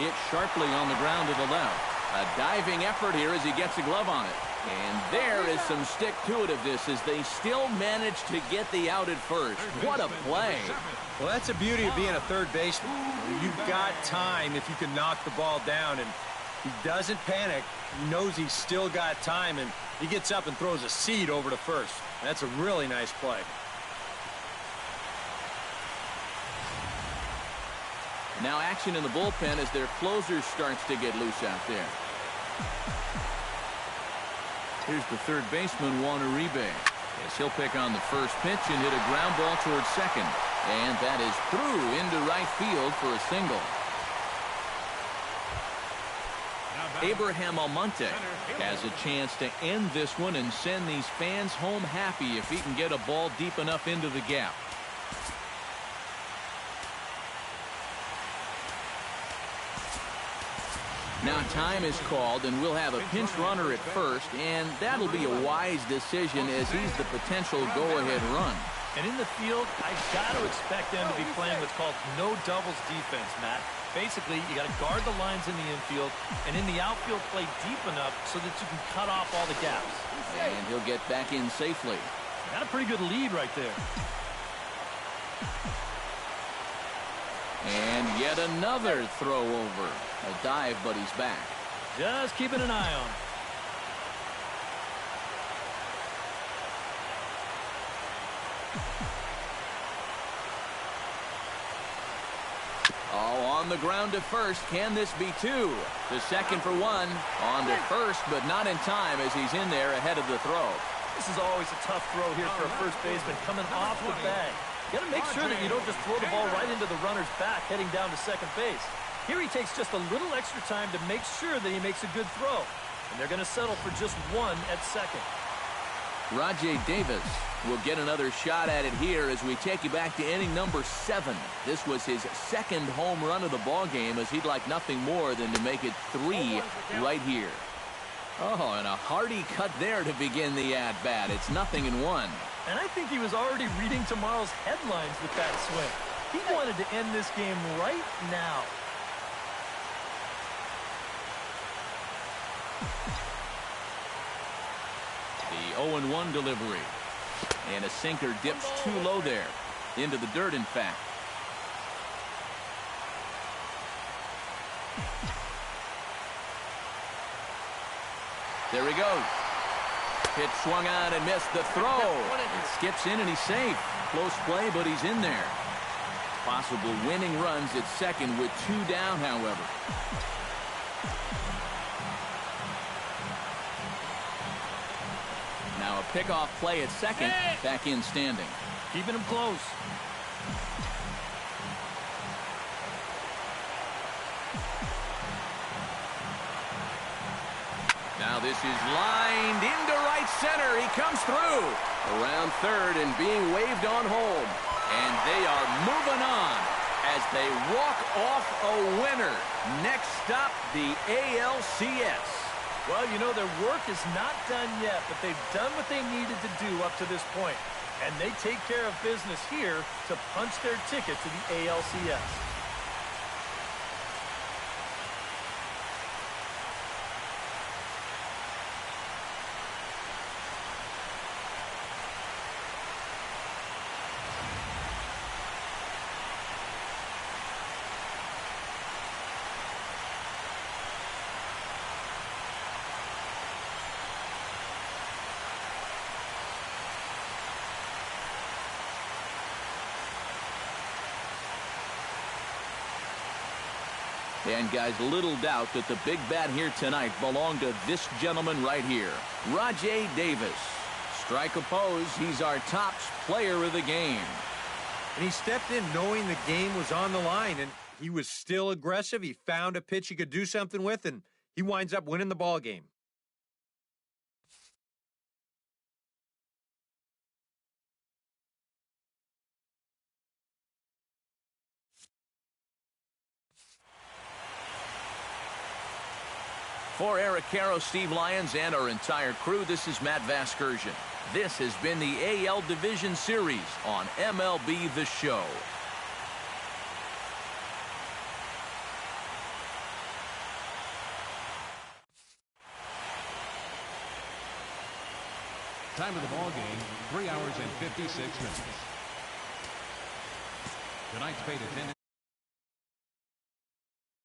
Hit sharply on the ground to the left. A diving effort here as he gets a glove on it. And there is some stick-to-itiveness as they still manage to get the out at first. What a play. Well, that's the beauty of being a third baseman. You've got time if you can knock the ball down, and he doesn't panic. He knows he's still got time, and he gets up and throws a seed over to first. That's a really nice play. Now action in the bullpen as their closer starts to get loose out there. Here's the third baseman, Juan Uribe. As he'll pick on the first pitch and hit a ground ball towards second. And that is through into right field for a single. Abraham Almonte has a chance to end this one and send these fans home happy if he can get a ball deep enough into the gap. Now time is called, and we'll have a pinch runner at first, and that'll be a wise decision as he's the potential go-ahead run. And in the field, I got to expect them to be playing what's called no doubles defense, Matt. Basically, you got to guard the lines in the infield, and in the outfield, play deep enough so that you can cut off all the gaps. And he'll get back in safely. Got a pretty good lead right there. And yet another throw over. A dive, but he's back. Just keeping an eye on him. Oh, on the ground to first. Can this be two? To second for one. On to first, but not in time as he's in there ahead of the throw. This is always a tough throw here for a first baseman coming off the bag. You got to make sure that you don't just throw the ball right into the runner's back heading down to second base. Here he takes just a little extra time to make sure that he makes a good throw. And they're going to settle for just one at second. Rajai Davis will get another shot at it here as we take you back to inning number 7. This was his second home run of the ball game as he'd like nothing more than to make it 3 right here. Oh, and a hearty cut there to begin the at-bat. It's 0-1. And I think he was already reading tomorrow's headlines with that swing. He wanted to end this game right now. The 0-1 delivery. And a sinker dips too low there. Into the dirt, in fact. There he goes. Pitch swung on and missed the throw. It skips in and he's safe. Close play, but he's in there. Possible winning runs at second with 2 down, however. Now a pickoff play at second. Back in standing. Keeping him close. Now this is lined into right center. He comes through. Around third and being waved on home. And they are moving on as they walk off a winner. Next stop, the ALCS. Well, you know, their work is not done yet, but they've done what they needed to do up to this point. And they take care of business here to punch their ticket to the ALCS. And guys, little doubt that the big bat here tonight belonged to this gentleman right here, Rajai Davis. Strike oppose, he's our top player of the game. And he stepped in knowing the game was on the line, and he was still aggressive. He found a pitch he could do something with, and he winds up winning the ball game. For Eric Caro, Steve Lyons, and our entire crew, this is Matt Vasgersian. This has been the AL Division Series on MLB The Show. Time of the ball game, 3 hours and 56 minutes. Tonight's paid attendance.